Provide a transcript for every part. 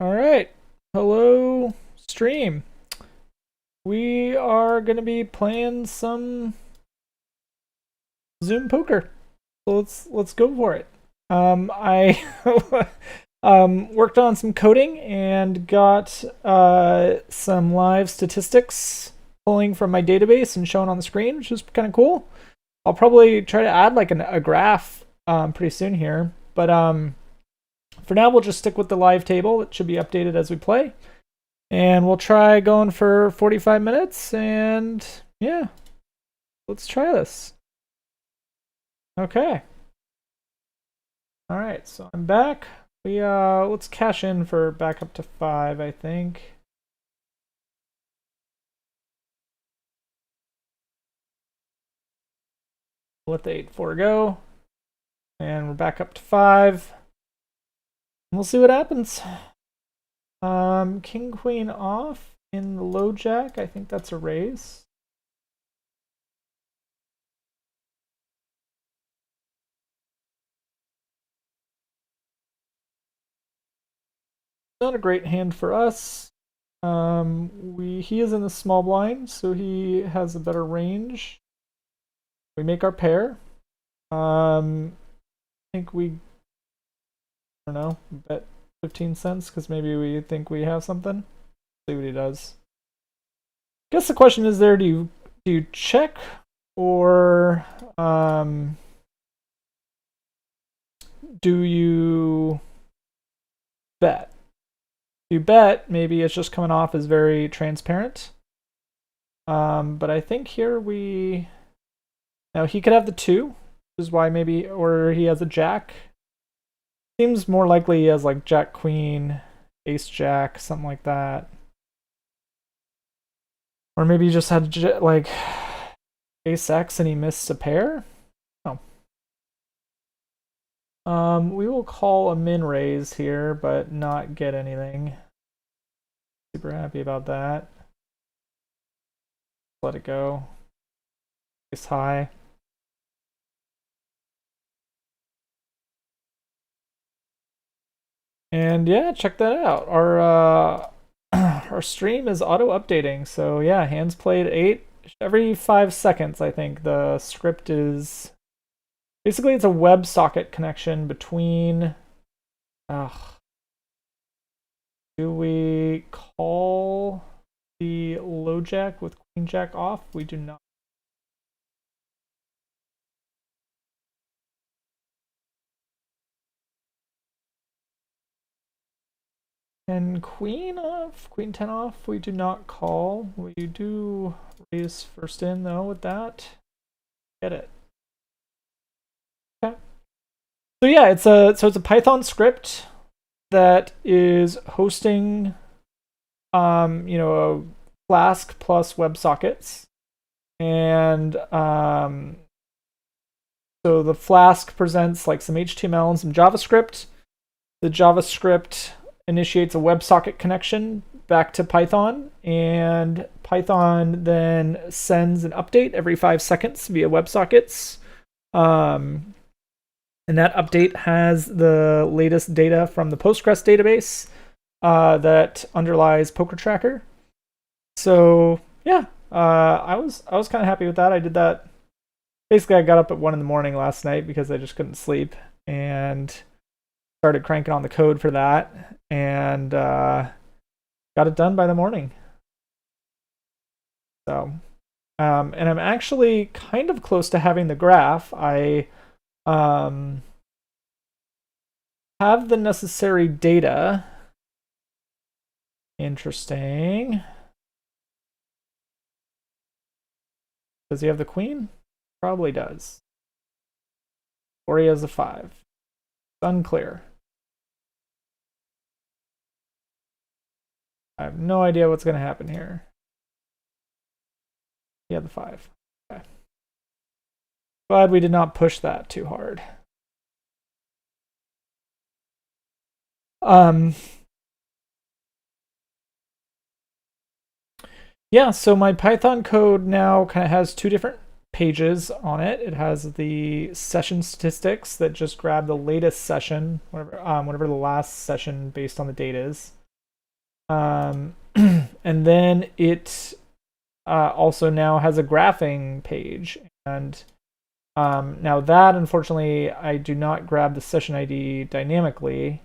All right. Hello, stream. We are going to be playing some Zoom poker. So let's go for it. I worked on some coding and got some live statistics pulling from my database and showing on the screen, which is kind of cool. I'll probably try to add like a graph pretty soon here, but for now we'll just stick with the live table. It should be updated as we play. And we'll try going for 45 minutes, and yeah, let's try this. Okay. All right, so I'm back. Let's cash in for back up to 5, I think. Let the 8-4 go. And we're back up to 5. We'll see what happens. King Queen off in the low jack. I think that's a raise. Not a great hand for us. He is in the small blind, so he has a better range. We make our pair. I think I don't know, bet 15 cents because maybe we think we have something. See what he does. Guess the question is there, do you check or do you bet? If you bet, maybe it's just coming off as very transparent. But I think here now he could have the 2, which is why maybe, or he has a jack. Seems more likely he has like jack queen, ace jack, something like that. Or maybe he just had like ace x and he missed a pair. Oh. We will call a min raise here, but not get anything. Super happy about that. Let it go. Ace high. And yeah, check that out. Our stream is auto updating. So yeah, hands played 8 every 5 seconds. I think the script is basically it's a WebSocket connection between. Do we call the low jack with queen jack off? We do not. And queen off, queen 10 off, we do not call. We do raise first in though with that. Get it. Okay. So yeah, it's a Python script that is hosting a Flask plus WebSockets. And so the Flask presents like some HTML and some JavaScript. The JavaScript initiates a WebSocket connection back to Python, and Python then sends an update every 5 seconds via WebSockets. And that update has the latest data from the Postgres database that underlies Poker Tracker. So yeah, I was kind of happy with that. I did that. Basically, I got up at 1 in the morning last night because I just couldn't sleep, and started cranking on the code for that, and got it done by the morning. So, and I'm actually kind of close to having the graph. I have the necessary data. Interesting. Does he have the queen? Probably does. Or he has the 5. It's unclear. I have no idea what's going to happen here. He had the 5. Okay. Glad we did not push that too hard. Yeah, so my Python code now kind of has 2 different pages on it. It has the session statistics that just grab the latest session, whatever the last session based on the date is. And then it also now has a graphing page. And now that, unfortunately, I do not grab the session ID dynamically.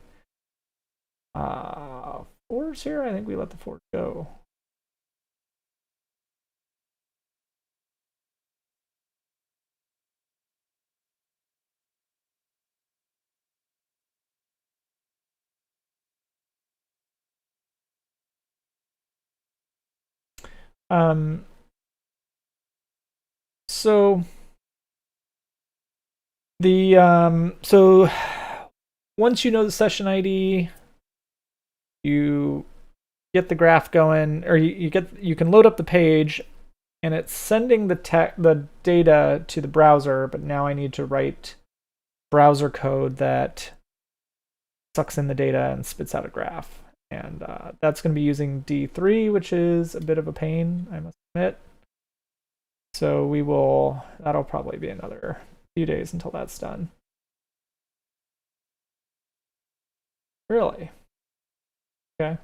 Fours here? I think we let the fours go. So so once you know the session ID, you get the graph going, or you can load up the page, and it's sending the data to the browser. But now I need to write browser code that sucks in the data and spits out a graph, and that's going to be using D3, which is a bit of a pain, I must admit. So that'll probably be another few days until that's done. Really? Okay.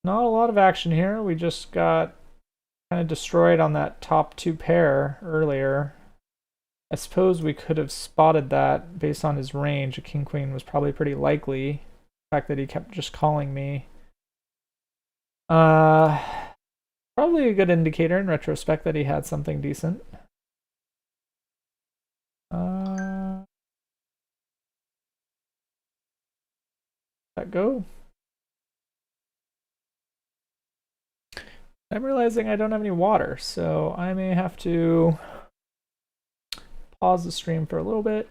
Not a lot of action here. We just got kind of destroyed on that top two pair earlier. I suppose we could have spotted that based on his range. A king queen was probably pretty likely. The fact that he kept just calling me. Probably a good indicator in retrospect that he had something decent. That go. I'm realizing I don't have any water, so I may have to pause the stream for a little bit.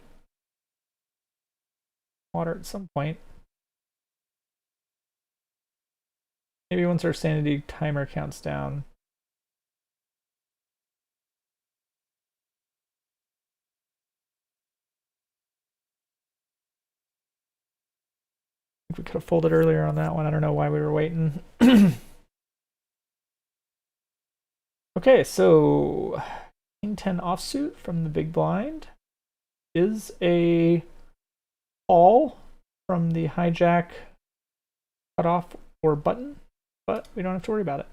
Water at some point. Maybe once our sanity timer counts down. I think we could have folded earlier on that one. I don't know why we were waiting. Okay, so king 10 offsuit from the big blind is a call from the hijack cutoff or button, but we don't have to worry about it.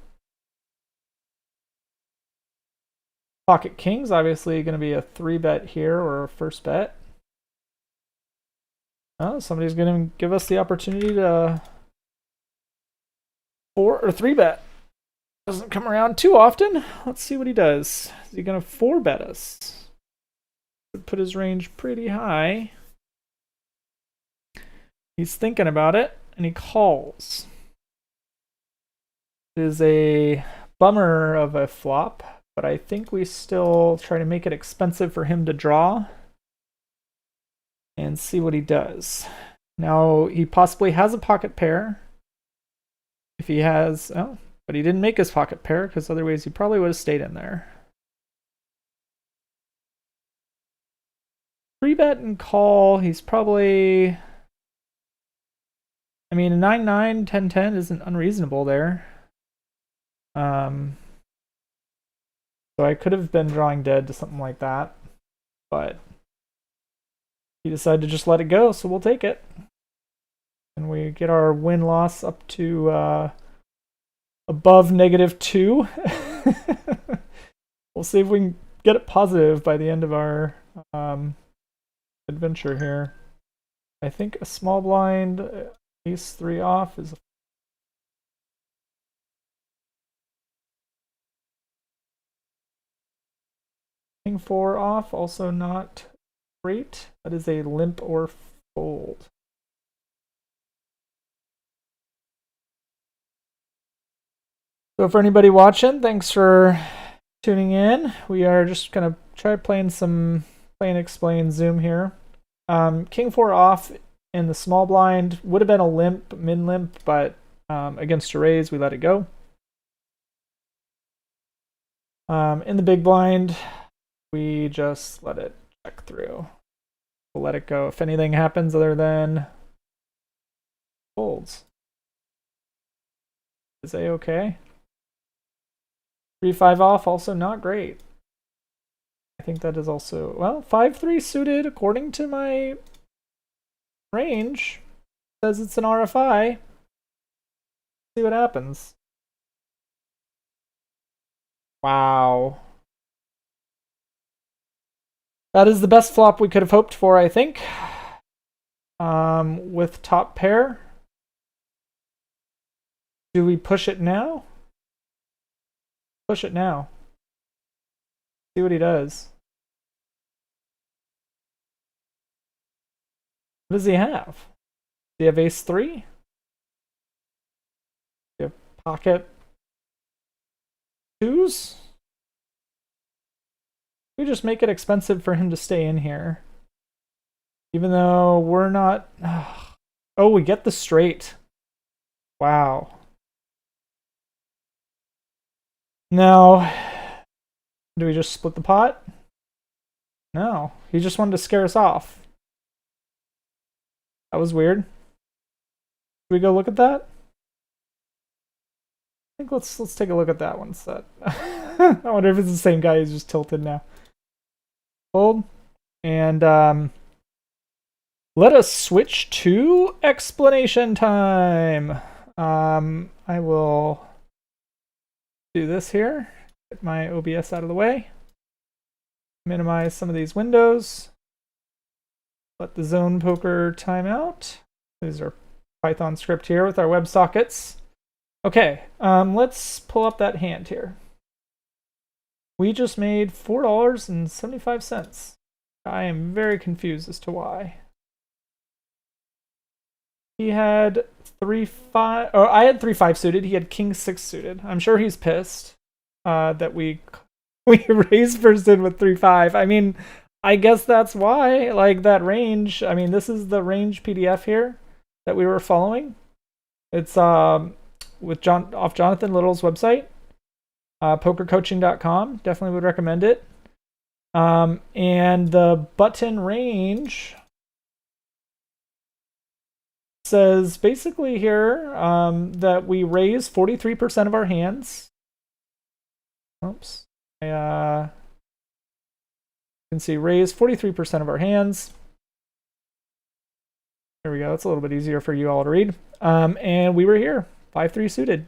Pocket king's obviously going to be a 3-bet here or a first bet. Oh, somebody's going to give us the opportunity to 4 or 3-bet. Doesn't come around too often. Let's see what he does. Is he going to 4-bet us? Put his range pretty high. He's thinking about it, and he calls. It is a bummer of a flop, but I think we still try to make it expensive for him to draw and see what he does. Now, he possibly has a pocket pair. If he has... Oh, but he didn't make his pocket pair, because otherwise he probably would have stayed in there. 3-bet and call, he's probably... I mean, a 9-9, 10-10 isn't unreasonable there. So I could have been drawing dead to something like that, but he decided to just let it go, so we'll take it. And we get our win-loss up to above -2. We'll see if we can get it positive by the end of our adventure here. I think a small blind, ace 3 off is king 4 off, also not great. That is a limp or fold. So for anybody watching, thanks for tuning in. We are just gonna try playing some play and explain Zoom here. King 4 off in the small blind would have been a limp, min limp, but against a raise, we let it go. In the big blind, we just let it check through. We'll let it go. If anything happens other than folds, is A okay? 3-5 off, also not great. I think that is also, well, 5-3 suited according to my range. Says it's an RFI. See what happens. Wow. That is the best flop we could have hoped for, I think. With top pair. Do we push it now? Push it now. See what he does. What does he have? Does he have ace 3? Does he have pocket 2s? We just make it expensive for him to stay in here. Even though we're not... Oh, we get the straight. Wow. Now, do we just split the pot? No, he just wanted to scare us off. That was weird. Should we go look at that? I think let's take a look at that one set. I wonder if it's the same guy who's just tilted now. Hold. And let us switch to explanation time. I will do this here. Get my OBS out of the way. Minimize some of these windows. Let the zone poker time out. These are Python script here with our WebSockets. Okay, let's pull up that hand here. We just made $4.75. I am very confused as to why. He had 3-5, or I had 3-5 suited. He had king 6 suited. I'm sure he's pissed that we raised first in with 3-5. I mean, I guess that's why. Like that range. I mean, this is the range PDF here that we were following. It's with off Jonathan Little's website, pokercoaching.com. Definitely would recommend it. And the button range says basically here that we raise 43% of our hands. Oops. You can see raise 43% of our hands. There we go. It's a little bit easier for you all to read. And we were here, 5-3 suited.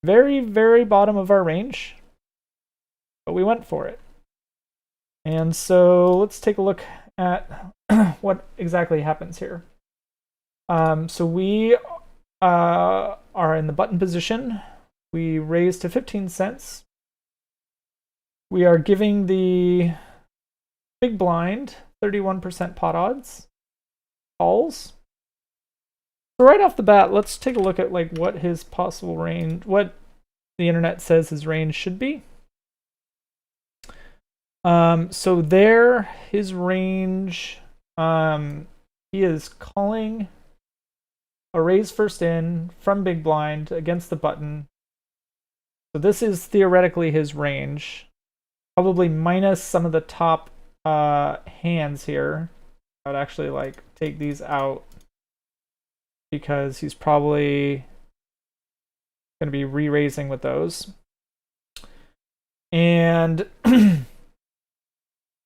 Very, very bottom of our range, but we went for it. And so let's take a look at what exactly happens here. So we are in the button position. We raise to 15 cents. We are giving the big blind 31% pot odds. Calls. So right off the bat, let's take a look at like what his possible range, what the internet says his range should be. So there, his range, he is calling a raise first in from big blind against the button. So this is theoretically his range, probably minus some of the top hands here. I would actually like take these out because he's probably going to be re-raising with those. And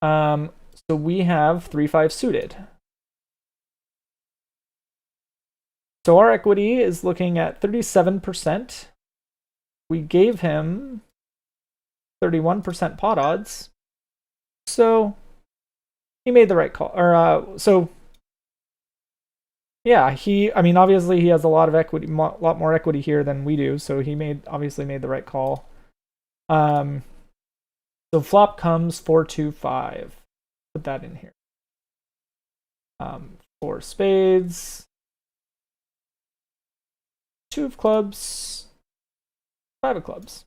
so we have 3-5 suited. So our equity is looking at 37%. We gave him 31% pot odds. So he made the right call. Or so yeah, I mean obviously he has a lot of equity, lot more equity here than we do, so he obviously made the right call. So flop comes 4-2-5. Put that in here. 4 spades, 2 of clubs, 5 of clubs.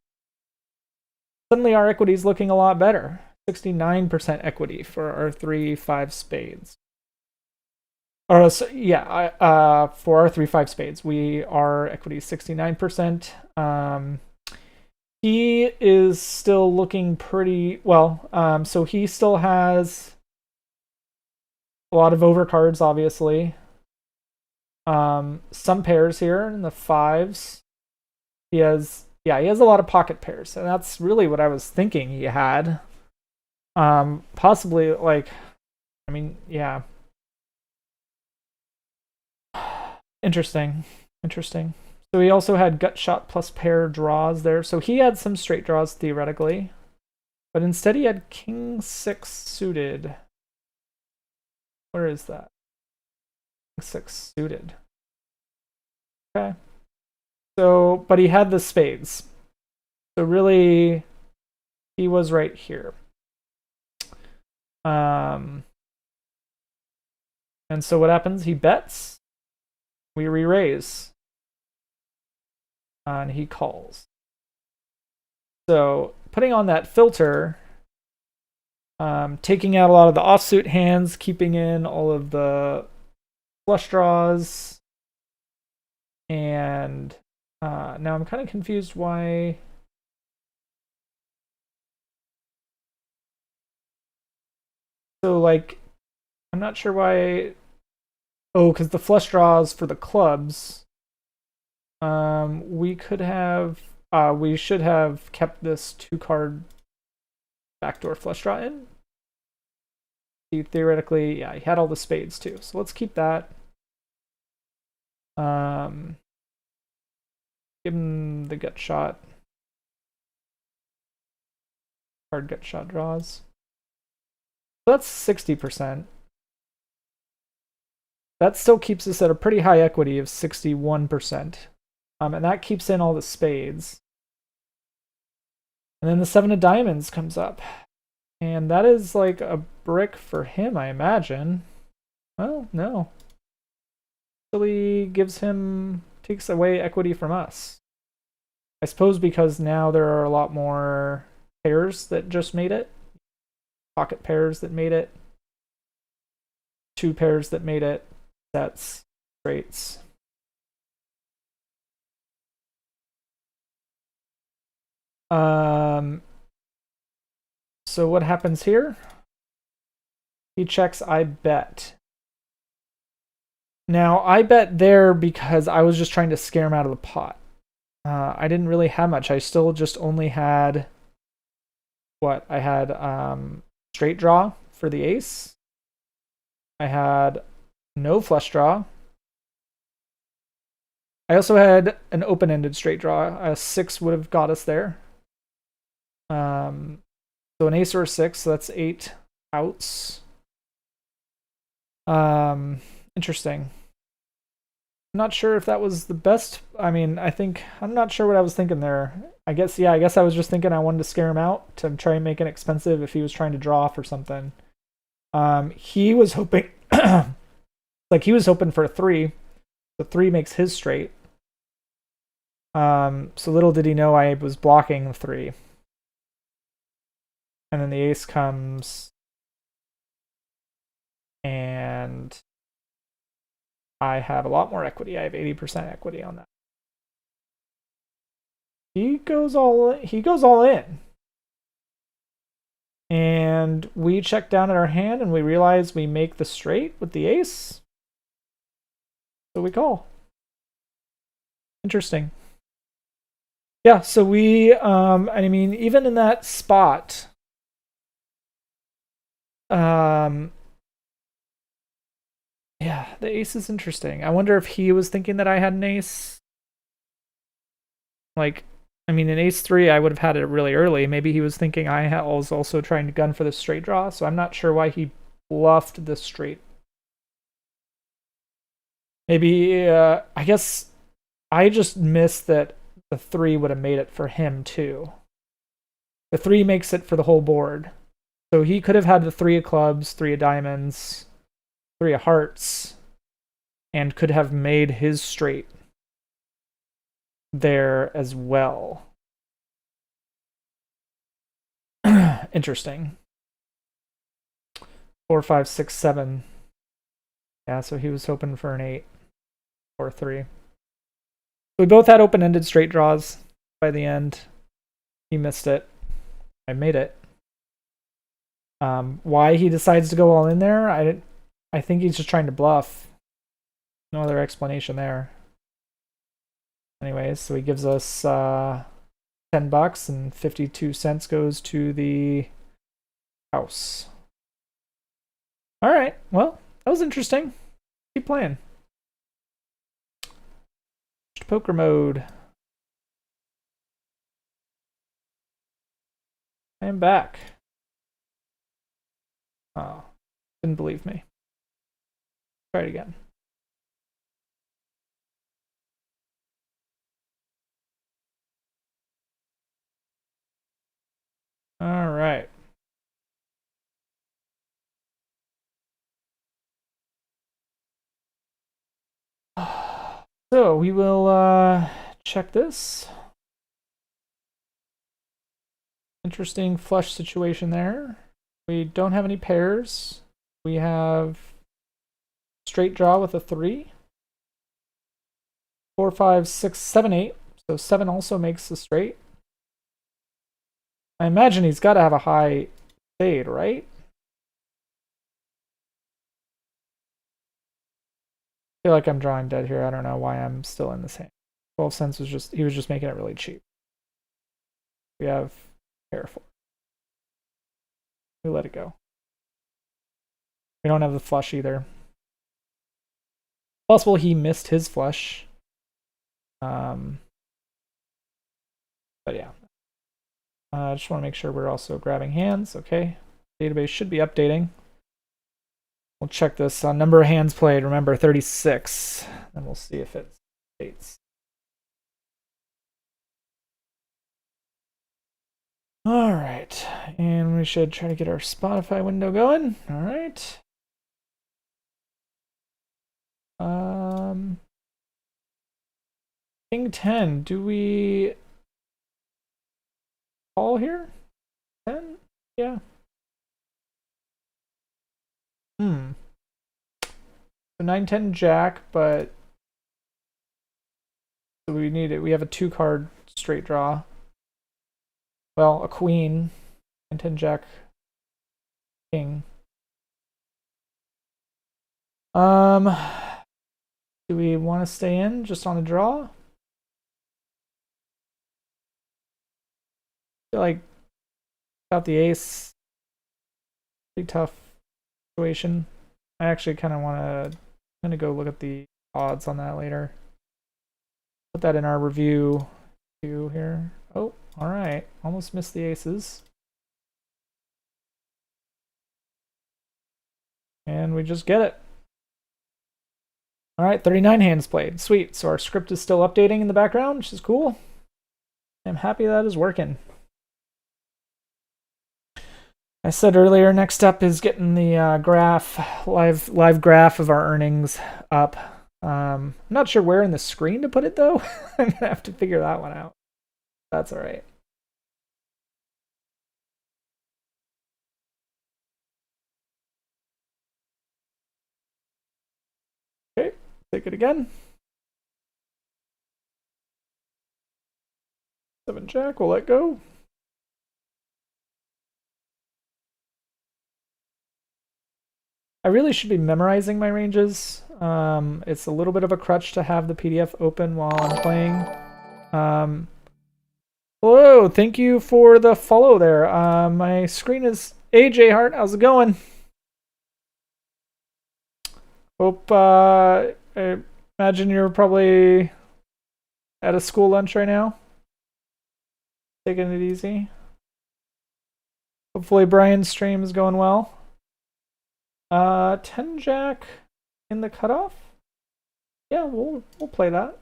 Suddenly our equity is looking a lot better. 69% equity for our 3-5 spades. Or yeah, for our 3-5 spades, our equity is 69%. He is still looking pretty well. So he still has a lot of overcards, obviously. Some pairs here in the 5s. He has a lot of pocket pairs, and that's really what I was thinking he had. Possibly like, I mean, yeah. Interesting. Interesting. So he also had gut shot plus pair draws there. So he had some straight draws theoretically. But instead he had king 6 suited. Where is that? King 6 suited. Okay. So, but he had the spades. So really, he was right here. And so what happens? He bets. We re-raise. And he calls. So putting on that filter, taking out a lot of the offsuit hands, keeping in all of the flush draws, and now I'm kind of confused why. So like, I'm not sure why. Oh, because the flush draws for the clubs. We could have. We should have kept this 2-card backdoor flush draw in. He theoretically, yeah, he had all the spades too. So let's keep that. Give him the gut shot. Hard gut shot draws. So that's 60%. That still keeps us at a pretty high equity of 61%. And that keeps in all the spades. And then the 7 of diamonds comes up. And that is like a brick for him, I imagine. Well, no. Actually gives him, takes away equity from us. I suppose because now there are a lot more pairs that just made it. Pocket pairs that made it. 2 pairs that made it. Sets, straights. So what happens here? He checks, I bet. Now, I bet there because I was just trying to scare him out of the pot. I didn't really have much. I still just only had what? I had straight draw for the ace. I had no flush draw. I also had an open-ended straight draw. A 6 would have got us there. So an ace or a 6, so that's 8 outs. Interesting. I'm not sure if that was the best. I mean, I'm not sure what I was thinking there. I guess I was just thinking I wanted to scare him out to try and make it expensive if he was trying to draw for something. He was hoping, like he was hoping for a 3. The 3 makes his straight. So little did he know I was blocking the 3. And then the ace comes, and I have a lot more equity. I have 80% equity on that. He goes all in. And we check down at our hand and we realize we make the straight with the ace. So we call. Interesting. Yeah, so we I mean, even in that spot, yeah, the ace is interesting. I wonder if he was thinking that I had an ace. Like, I mean, an ace 3, I would have had it really early. Maybe he was thinking I was also trying to gun for the straight draw, so I'm not sure why he bluffed the straight. Maybe, I guess I just missed that the 3 would have made it for him, too. The 3 makes it for the whole board. So he could have had the 3 of clubs, 3 of diamonds, 3 of hearts, and could have made his straight there as well. Interesting. 4, 5, 6, 7. Yeah, so he was hoping for an 8 or 3. We both had open-ended straight draws by the end. He missed it. I made it. Why he decides to go all in there, I think he's just trying to bluff. No other explanation there. Anyways, so he gives us $10 and 52 cents goes to the house. All right, well, that was interesting. Keep playing. poker mode. I am back. Oh, didn't believe me. Try it again. All right. So we will check this. Interesting flush situation there. We don't have any pairs. We have straight draw with a 3. 4, 5, 6, 7, 8. So 7 also makes a straight. I imagine he's got to have a high fade, right? I feel like I'm drawing dead here. I don't know why I'm still in this hand. 12 cents was just, he was just making it really cheap. We have pair 4. We let it go. We don't have the flush either. Possible he missed his flush. But yeah. I just want to make sure we're also grabbing hands. Okay. Database should be updating. We'll check this on number of hands played. Remember, 36. And we'll see if it updates. All right. And we should try to get our Spotify window going. All right. King 10. Do we call here? 10? Yeah. So 9, 10, Jack, but so we need it. We have a 2-card straight draw. Well, a queen, 9, 10, Jack, king. Do we want to stay in just on a draw? I feel like without the ace, pretty tough situation. I actually kind of want to. I'm gonna go look at the odds on that later. Put that in our review queue here. Oh, all right. Almost missed the aces. And we just get it. All right, 39 hands played. Sweet. So our script is still updating in the background, which is cool. I'm happy that is working. I said earlier, next up is getting the graph, live graph of our earnings up. I'm not sure where in the screen to put it though. I'm gonna have to figure that one out. That's all right. Okay, take it again. 7 Jack, we'll let go. I really should be memorizing my ranges. It's a little bit of a crutch to have the PDF open while I'm playing. Hello, thank you for the follow there. My screen is AJ Hart. How's it going? Hope I imagine you're probably at a school lunch right now. Taking it easy. Hopefully Brian's stream is going well. 10 Jack in the cutoff. Yeah, we'll play that.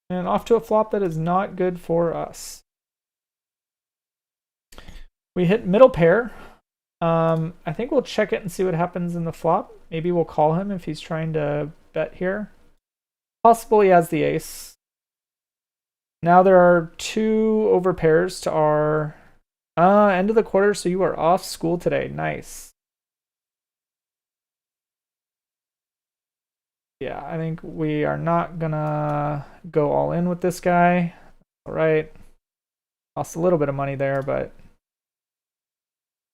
And off to a flop that is not good for us. We hit middle pair. I think we'll check it and see what happens in the flop. Maybe we'll call him if he's trying to bet here. Possible he has the ace. Now there are 2 over pairs to our end of the quarter, so you are off school today. Nice. Yeah, I think we are not gonna go all in with this guy. All right. Lost a little bit of money there, but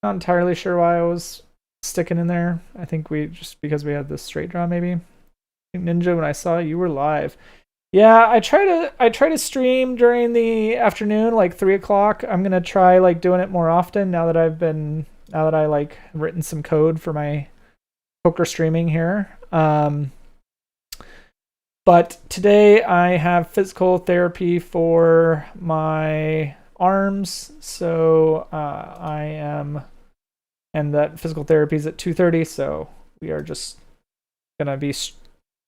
not entirely sure why I was sticking in there. I think we just because we had this straight draw maybe. Ninja, when I saw you were live. Yeah, I try to stream during the afternoon, like 3 o'clock. I'm gonna try like doing it more often now that I like written some code for my poker streaming here. But today I have physical therapy for my arms, so I am, and that physical therapy is at 2:30. So we are just gonna be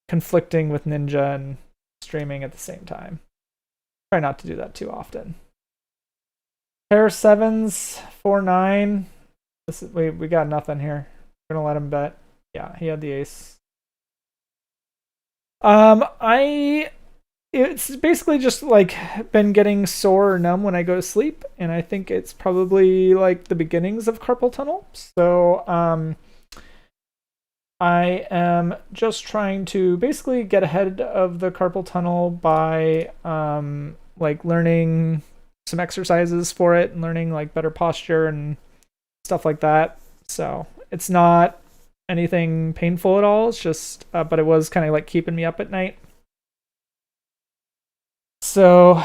conflicting with Ninja and streaming at the same time. Try not to do that too often. Pair sevens, 4-9. We got nothing here. We're gonna let him bet. Yeah, he had the ace. It's basically just like been getting sore or numb when I go to sleep, and I think it's probably like the beginnings of carpal tunnel. So I am just trying to basically get ahead of the carpal tunnel by like learning some exercises for it and learning like better posture and stuff like that. So it's not anything painful at all. It's just, but it was kind of like keeping me up at night. So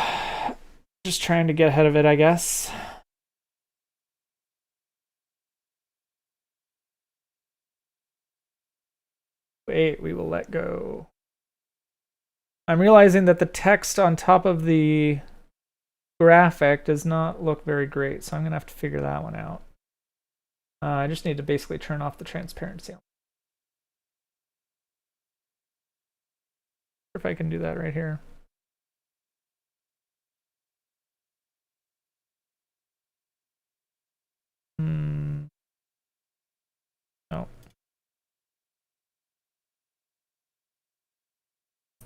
just trying to get ahead of it, I guess. Wait, we will let go. I'm realizing that the text on top of the graphic does not look very great, so I'm gonna have to figure that one out. I just need to basically turn off the transparency. If I can do that right here. No.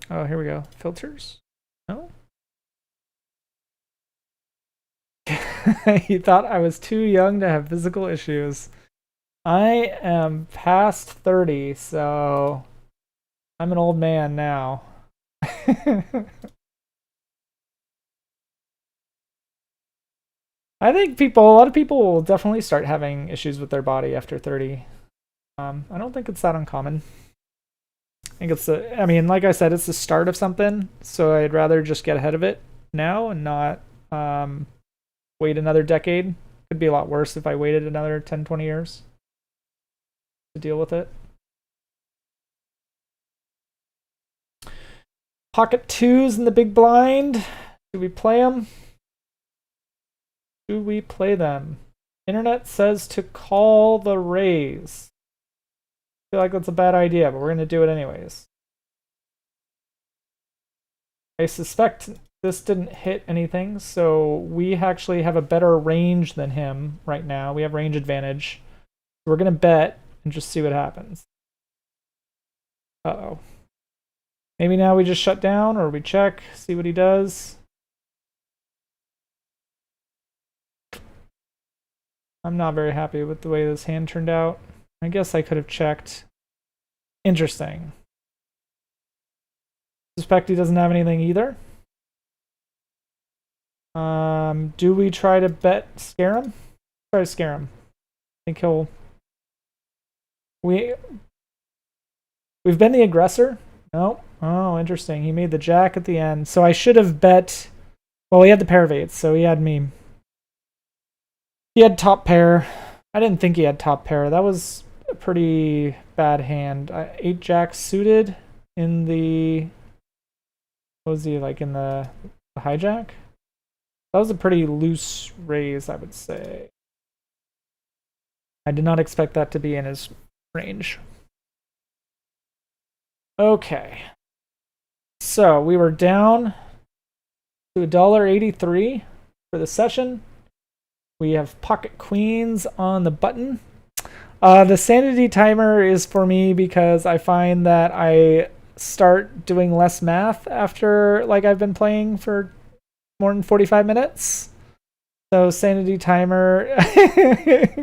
Oh, here we go. Filters? No? He thought I was too young to have physical issues. I am past 30, so I'm an old man now. I think a lot of people will definitely start having issues with their body after 30. I don't think it's that uncommon. I think it's I mean, like I said, it's the start of something, so I'd rather just get ahead of it now and not wait another decade. Could be a lot worse if I waited another 10, 20 years to deal with it. Pocket twos in the big blind. Do we play them? Do we play them? Internet says to call the raise. I feel like that's a bad idea, but we're going to do it anyways. I suspect this didn't hit anything, so we actually have a better range than him right now. We have range advantage. We're going to bet and just see what happens. Uh-oh. Maybe now we just shut down or we check, see what he does. I'm not very happy with the way this hand turned out. I guess I could have checked. Interesting. Suspect he doesn't have anything either. Do we try to scare him? Try to scare him. I think he'll... We've been the aggressor. No. Oh, interesting. He made the jack at the end. So I should have bet... Well, he had the pair of eights, so he had me. He had top pair. I didn't think he had top pair. That was a pretty bad hand. 8 jack suited in the... What was he, like in the hijack? That was a pretty loose raise, I would say. I did not expect that to be in his range. Okay. So we were down to $1.83 for the session. We have pocket queens on the button. The sanity timer is for me because I find that I start doing less math after like I've been playing for more than 45 minutes. So sanity timer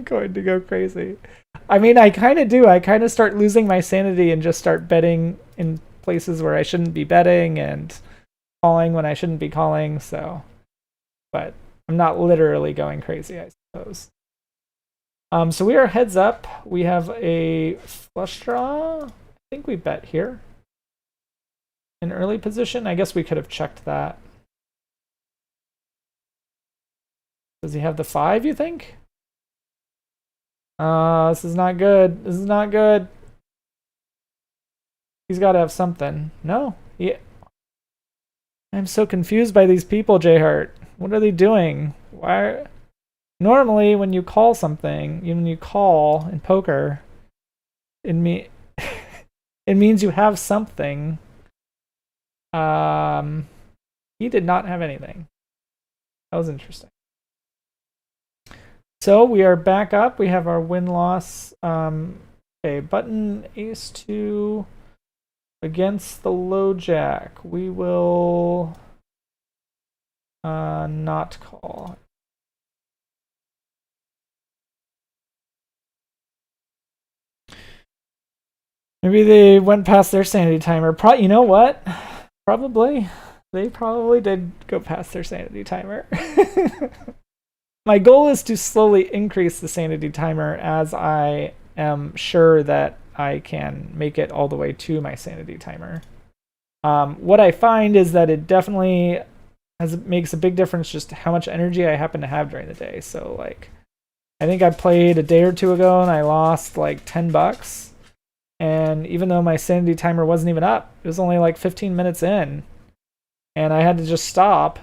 going to go crazy. I mean, I kind of do. I kind of start losing my sanity and just start betting in places where I shouldn't be betting and calling when I shouldn't be calling. So, but I'm not literally going crazy, I suppose. So we are heads up. We have a flush draw. I think we bet here. In early position, I guess we could have checked that. Does he have the 5, you think? This is not good. This is not good. He's got to have something. No? Yeah. I'm so confused by these people, J-Heart. What are they doing? Why? Normally, when you call something, even when you call in poker, it means you have something. He did not have anything. That was interesting. So we are back up. We have our win-loss. Okay, button ace-2 against the low jack. We will not call. Maybe they went past their sanity timer. You know what? Probably. They probably did go past their sanity timer. My goal is to slowly increase the sanity timer as I am sure that I can make it all the way to my sanity timer. What I find is that it definitely makes a big difference just how much energy I happen to have during the day. So like, I think I played a day or two ago and I lost like $10. And even though my sanity timer wasn't even up, it was only like 15 minutes in. And I had to just stop.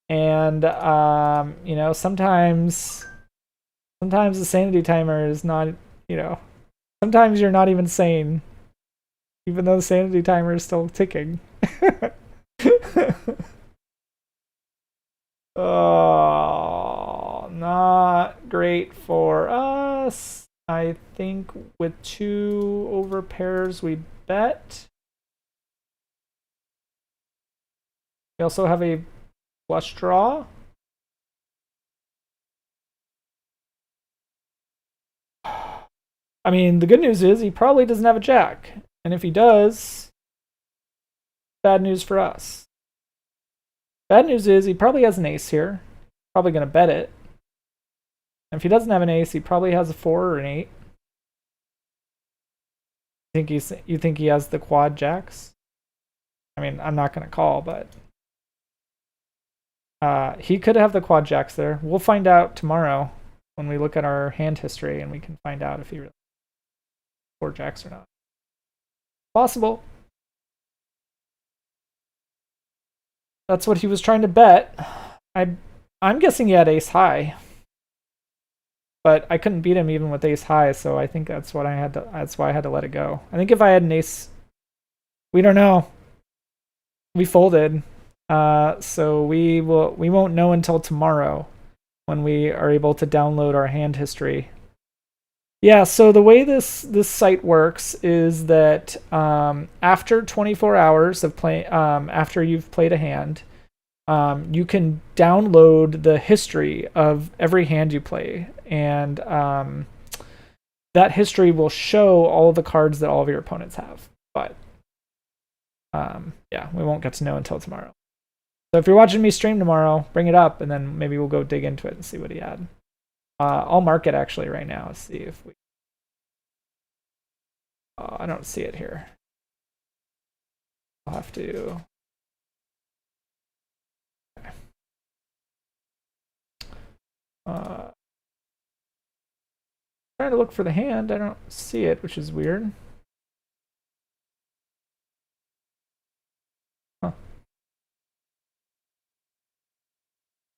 And, you know, sometimes the sanity timer is not, you know, sometimes you're not even sane, even though the sanity timer is still ticking. Oh, not great for us. I think with 2 over pairs, we bet. We also have a flush draw. I mean, the good news is he probably doesn't have a jack. And if he does, bad news for us. Bad news is he probably has an ace here. Probably going to bet it. And if he doesn't have an ace, he probably has a 4 or an 8. You think he has the quad jacks? I mean, I'm not going to call, but he could have the quad jacks there. We'll find out tomorrow when we look at our hand history, and we can find out if he really has 4 jacks or not. Possible. That's what he was trying to bet. I'm guessing he had ace high, but I couldn't beat him even with ace high, so I think that's why I had to let it go. I think if I had an ace, we don't know. We folded, so we won't know until tomorrow when we are able to download our hand history. Yeah, so the way this site works is that after 24 hours of play, after you've played a hand, you can download the history of every hand you play, and that history will show all of the cards that all of your opponents have. But yeah, we won't get to know until tomorrow. So if you're watching me stream tomorrow, bring it up, and then maybe we'll go dig into it and see what he had. I'll mark it actually right now. See if we. I don't see it here. I'll have to. Okay. Trying to look for the hand. I don't see it, which is weird. Huh.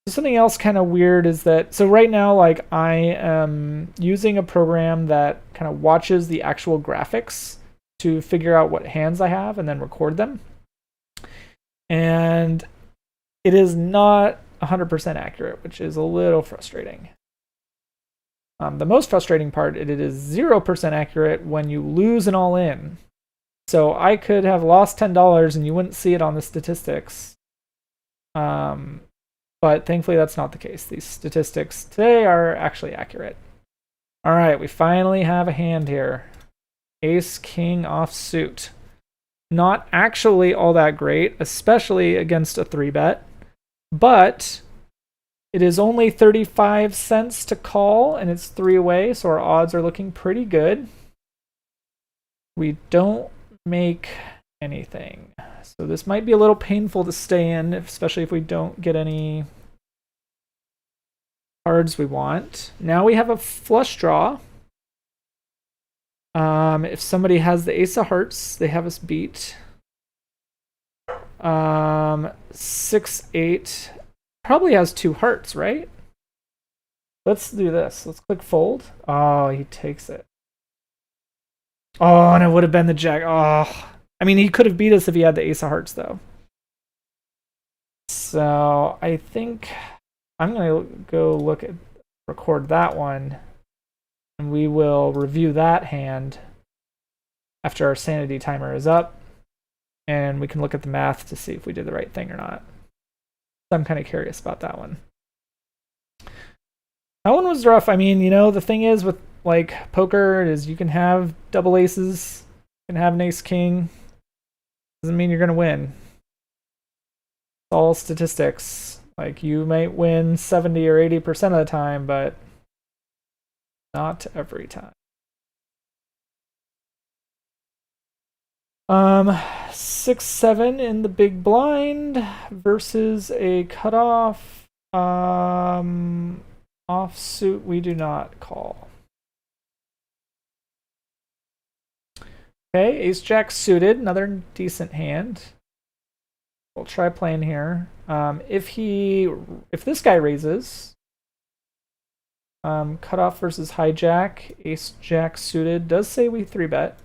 Something else kind of weird is that, so right now, like, I am using a program that kind of watches the actual graphics to figure out what hands I have and then record them. And it is not 100% accurate, which is a little frustrating. The most frustrating part, it is 0% accurate when you lose an all-in. So I could have lost $10 and you wouldn't see it on the statistics. But thankfully that's not the case. These statistics today are actually accurate. All right, we finally have a hand here. Ace, king offsuit. Not actually all that great, especially against a 3-bet. But it is only 35 cents to call, and it's 3 away, so our odds are looking pretty good. We don't make anything. So this might be a little painful to stay in, especially if we don't get any cards we want. Now we have a flush draw. If somebody has the ace of hearts, they have us beat. 6-8 probably has 2 hearts, right? Let's do this. Let's click fold. Oh, he takes it. Oh, and it would have been the jack. Oh, I mean, he could have beat us if he had the ace of hearts, though. So I think I'm gonna go record that one, and we will review that hand after our sanity timer is up, and we can look at the math to see if we did the right thing or not. So I'm kind of curious about that one. That one was rough. I mean, the thing is with like poker is you can have double aces, you can have an ace king. Doesn't mean you're gonna win. It's all statistics. Like you might win 70 or 80% of the time, but not every time. 6-7 in the big blind versus a cutoff. Offsuit we do not call. Okay, ace jack suited, another decent hand. We'll try playing here. If this guy raises, cutoff versus hijack, ace jack suited does say we 3-bet,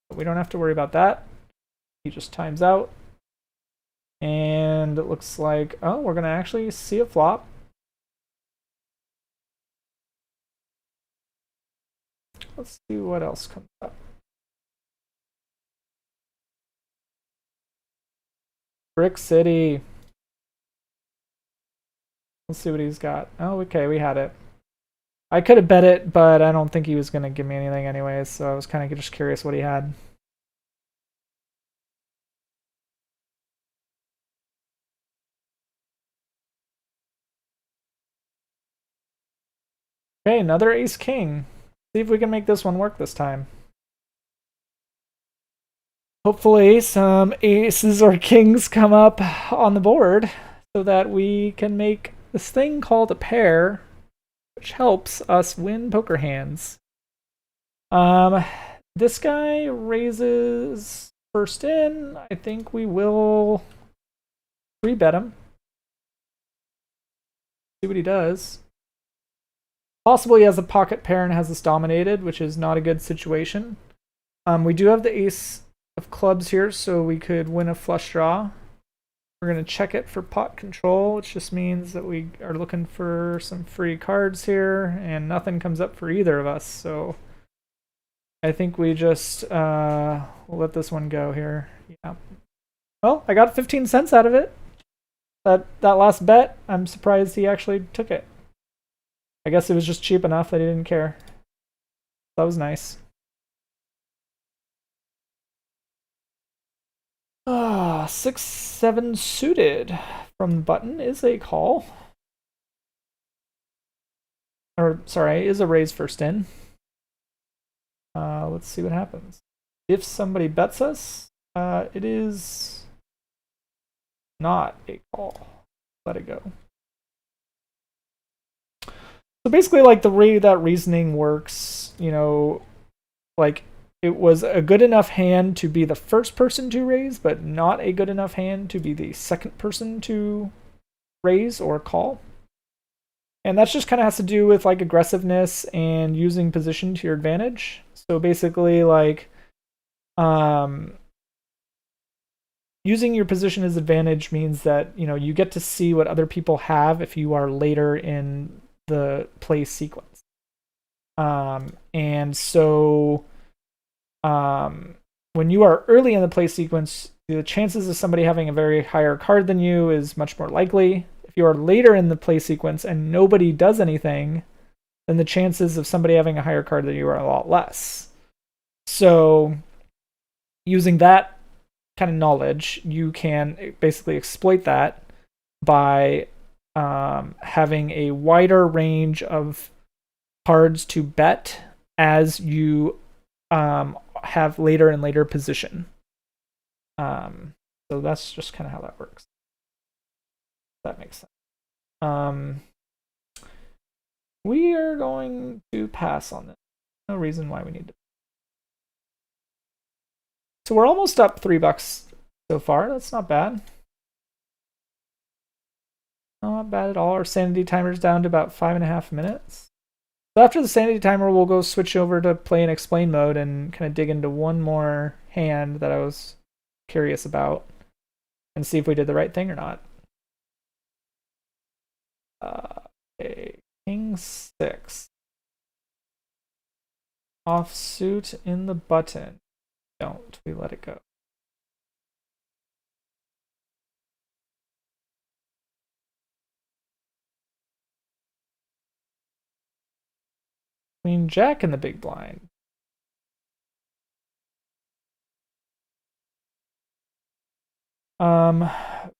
but we don't have to worry about that. He just times out. And it looks like, oh, we're gonna actually see a flop. Let's see what else comes up. Brick City. Let's see what he's got. Oh, okay, we had it. I could have bet it, but I don't think he was going to give me anything anyways, so I was kind of just curious what he had. Okay, another ace king. See if we can make this one work this time. Hopefully some aces or kings come up on the board so that we can make this thing called a pair, which helps us win poker hands. This guy raises first in. I think we will 3-bet him. See what he does. Possibly he has a pocket pair and has us dominated, which is not a good situation. We do have the ace of clubs here, so we could win a flush draw. We're going to check it for pot control, which just means that we are looking for some free cards here, and nothing comes up for either of us, so I think we just we'll let this one go here. Yeah. Well, I got 15 cents out of it. That last bet, I'm surprised he actually took it. I guess it was just cheap enough that he didn't care. That was nice. 6-7 suited from the button is a call. Or, sorry, is a raise first in. Let's see what happens. If somebody bets us, it is not a call. Let it go. So basically, like the way that reasoning works, like it was a good enough hand to be the first person to raise, but not a good enough hand to be the second person to raise or call. And that just kind of has to do with like aggressiveness and using position to your advantage. So basically, like, using your position as advantage means that you get to see what other people have if you are later in the play sequence. And so when you are early in the play sequence, the chances of somebody having a very higher card than you is much more likely. If you are later in the play sequence and nobody does anything, then the chances of somebody having a higher card than you are a lot less. So using that kind of knowledge, you can basically exploit that by having a wider range of cards to bet as you have later and later position. So that's just kind of how that works. That makes sense. We are going to pass on this. No reason why we need to. So we're almost up $3 so far. That's not bad. Not bad at all. Our sanity timer's down to about 5.5 minutes. So after the sanity timer, we'll go switch over to play and explain mode and kind of dig into one more hand that I was curious about and see if we did the right thing or not. Okay, King 6. Offsuit in the button. Don't we let it go? Queen Jack in the big blind.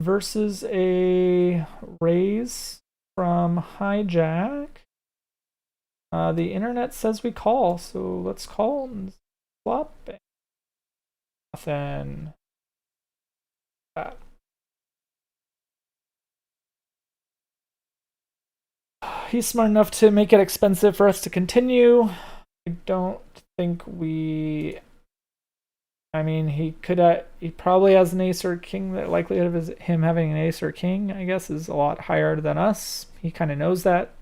Versus a raise from Hijack. The internet says we call, so let's call and flop. Nothing. That. He's smart enough to make it expensive for us to continue. I don't think we. I mean, he probably has an ace or king. The likelihood of him having an ace or king, I guess, is a lot higher than us. He kind of knows that.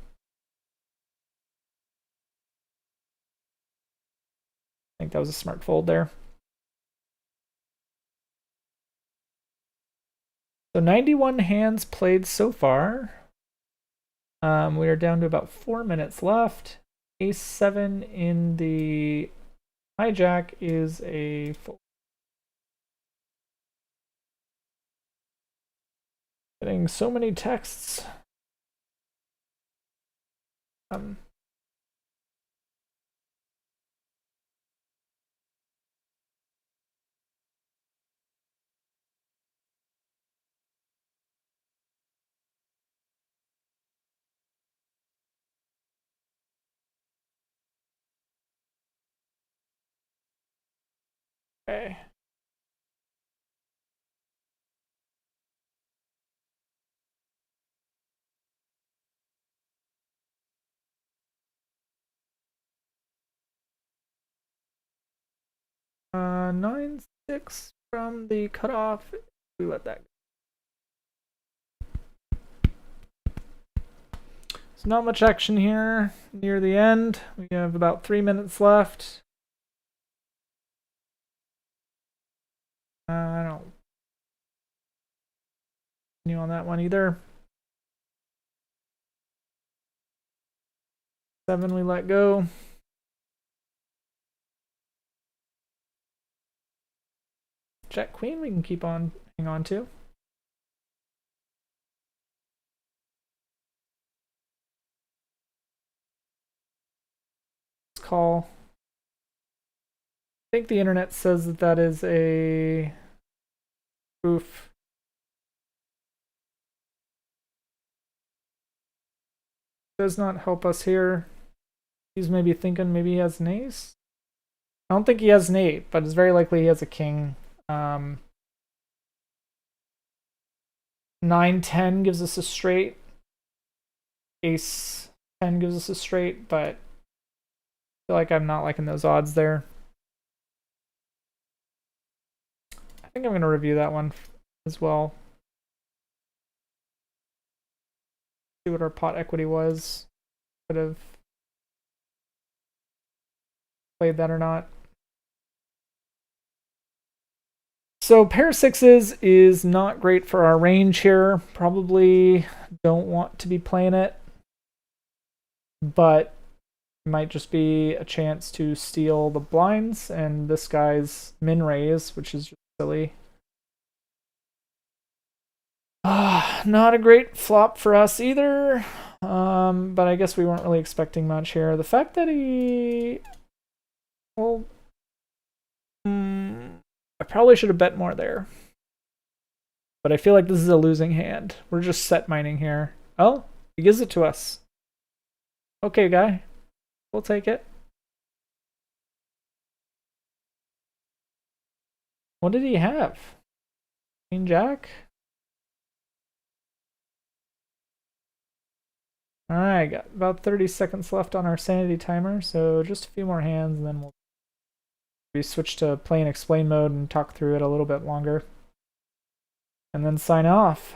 I think that was a smart fold there. So 91 hands played so far. We are down to about 4 minutes left. Ace 7 in the hijack is a fold. Getting so many texts. Okay. Uh, 9-6 from the cutoff. We let that go. So not much action here near the end. We have about 3 minutes left. I don't continue on that one either. 7 we let go. Jack Queen we can keep on hang on to. Let's call. I think the internet says that that is a oof. Does not help us here. He's maybe thinking maybe he has an ace. I don't think he has an 8, but it's very likely he has a king. 9-10 gives us a straight. Ace 10 gives us a straight, but I feel like I'm not liking those odds there. I think I'm going to review that one as well. See what our pot equity was. Could have played that or not. So pair of sixes is not great for our range here. Probably don't want to be playing it. But it might just be a chance to steal the blinds and this guy's min raise, which is just silly. Not a great flop for us either. But I guess we weren't really expecting much here. The fact that he... Well... I probably should have bet more there. But I feel like this is a losing hand. We're just set mining here. Oh, he gives it to us. Okay, guy. We'll take it. What did he have? Queen Jack? Alright, got about 30 seconds left on our sanity timer, so just a few more hands and then we'll We switch to play and explain mode and talk through it a little bit longer. And then sign off.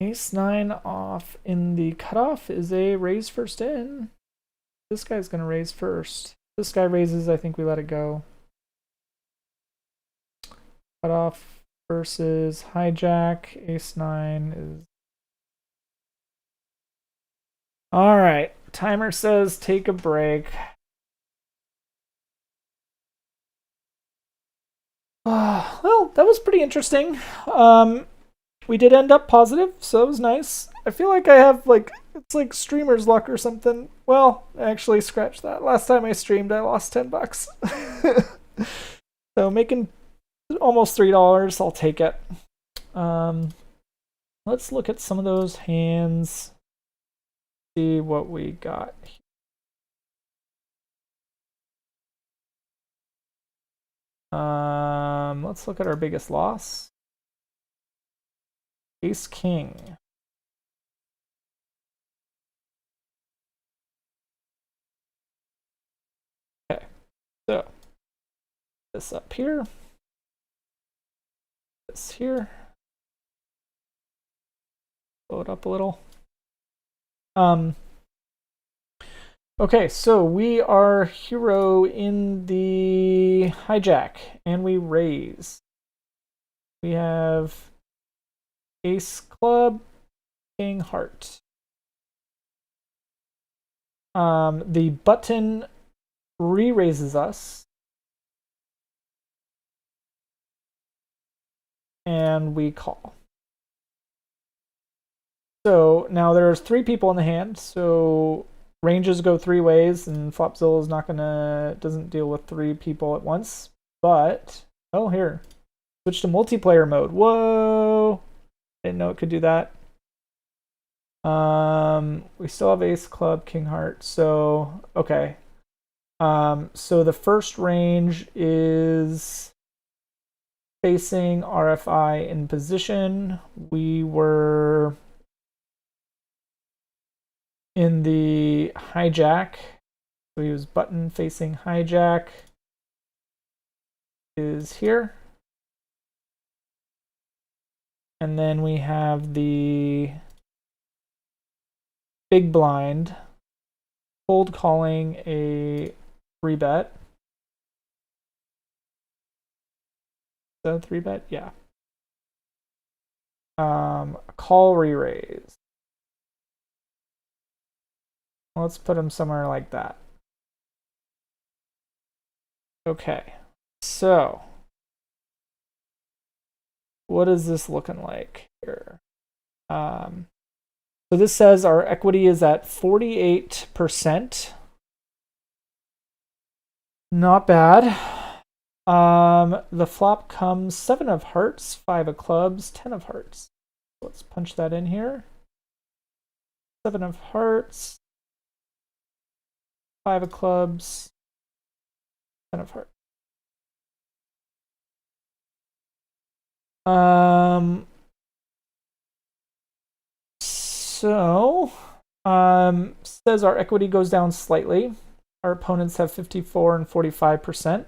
Ace-9 off in the cutoff is a raise first in. This guy's going to raise first. This guy raises, I think we let it go. Cutoff versus hijack. Ace-9 is... Alright, timer says take a break. Well, that was pretty interesting. We did end up positive, so that was nice. I feel like I have, like, it's like streamer's luck or something. Well, actually, scratch that. Last time I streamed, I lost $10. So making almost $3, I'll take it. Let's look at some of those hands. See what we got. Let's look at our biggest loss. Ace King. Okay, so this up here, this here. Blow it up a little. Okay, so we are hero in the hijack, and we raise. We have Ace Club, King Heart. The button re-raises us. And we call. So now there's 3 people in the hand, so ranges go 3 ways, and Flopzilla is not gonna, doesn't deal with 3 people at once. But, oh, here. Switch to multiplayer mode. Whoa! Didn't know it could do that. We still have Ace Club, King Heart, so, okay. So the first range is facing RFI in position. We were in the hijack. So he was button facing hijack is here. And then we have the big blind cold calling a 3-bet. So 3-bet, yeah. Call re-raise. Let's put him somewhere like that. Okay, so what is this looking like here? So this says our equity is at 48%. Not bad. The flop comes 7 of hearts, 5 of clubs, 10 of hearts. Let's punch that in here. 7 of hearts, 5 of clubs, 10 of hearts. Says our equity goes down slightly. Our opponents have 54 and 45%.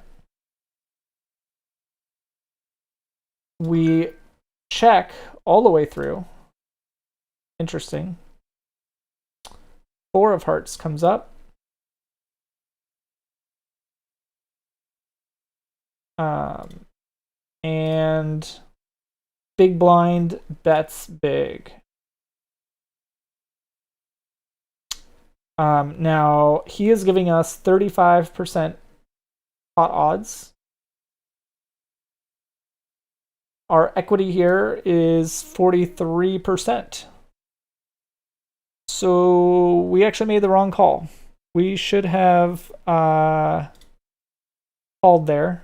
We check all the way through. Interesting. 4 of hearts comes up. And big blind bets big. Now he is giving us 35% pot odds. Our equity here is 43%. So we actually made the wrong call. We should have called there,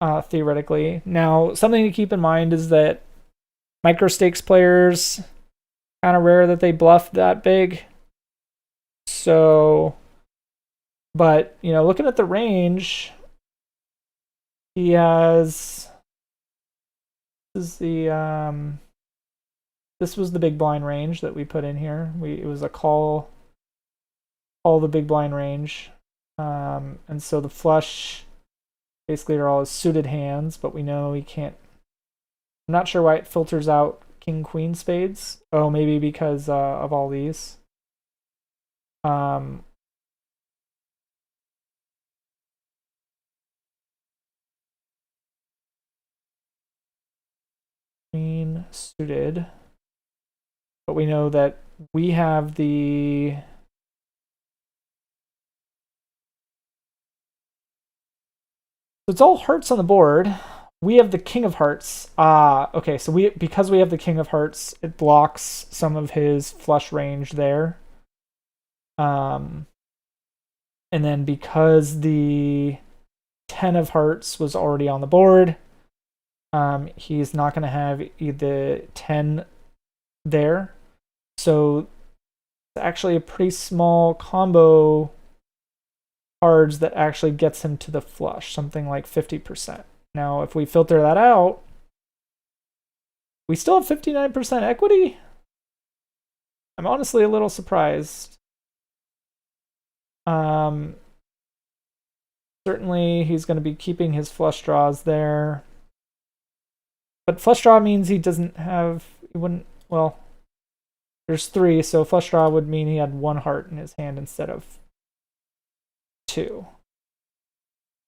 theoretically. Now, something to keep in mind is that micro stakes players, kind of rare that they bluff that big. So But, you know, looking at the range, he has, this was the big blind range that we put in here. It was a call the big blind range. And so the flush basically are all his suited hands, but we know he can't. I'm not sure why it filters out king queen spades. Oh, maybe because of all these. Queen suited, but we know that we have the so it's all hearts on the board. We have the king of hearts. Okay, so because we have the king of hearts, it blocks some of his flush range there. And then because the 10 of hearts was already on the board, he's not going to have the 10 there. So it's actually a pretty small combo cards that actually gets him to the flush, something like 50%. Now, if we filter that out, we still have 59% equity. I'm honestly a little surprised. Certainly he's going to be keeping his flush draws there. But flush draw means he wouldn't, well, there's 3, so flush draw would mean he had 1 heart in his hand instead of 2.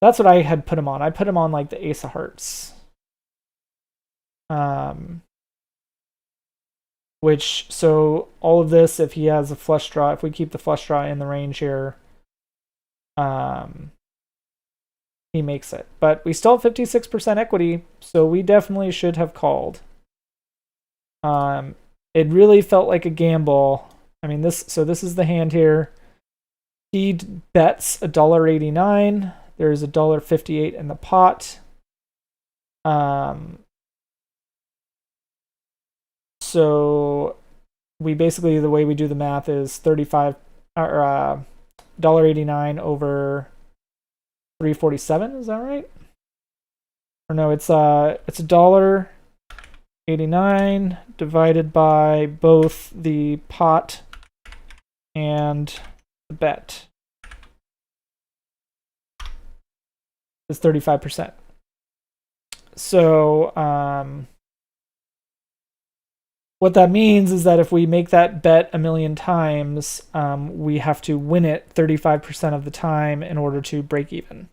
That's what I had put him on. I put him on like the ace of hearts. So all of this, if he has a flush draw, if we keep the flush draw in the range here, he makes it. But we still have 56% equity, so we definitely should have called. It really felt like a gamble. I mean, this is the hand here. He bets $1.89. There's $1.58 in the pot. So we basically, the way we do the math is $1.89 over 347. Is that right? Or no, it's $1.89 divided by both the pot and the bet is 35%. So what that means is that if we make that bet 1,000,000 times, we have to win it 35% of the time in order to break even.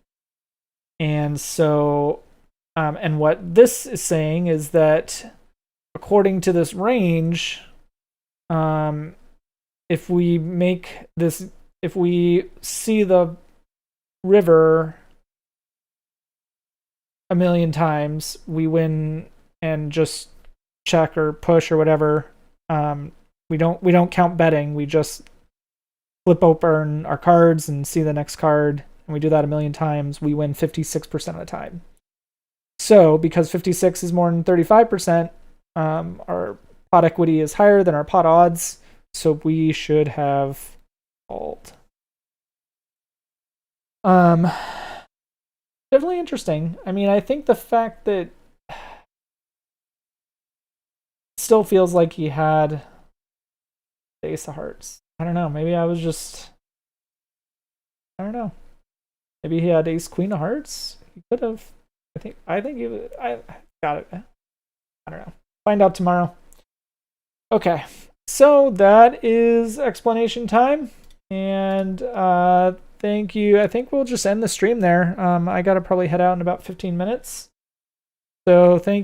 And so, and what this is saying is that according to this range, if we see the river 1,000,000 times, we win and just check or push or whatever. We don't count betting. We just flip open our cards and see the next card, and we do that 1,000,000 times. We win 56% of the time. So because 56 is more than 35%, our pot equity is higher than our pot odds, so we should have called. Definitely interesting. I mean, I think the fact that still feels like he had the ace of hearts. I don't know. Maybe I don't know. Maybe he had ace queen of hearts. He could have. I think I got it. I don't know. Find out tomorrow. Okay. So that is explanation time. And thank you. I think we'll just end the stream there. I gotta probably head out in about 15 minutes. So thank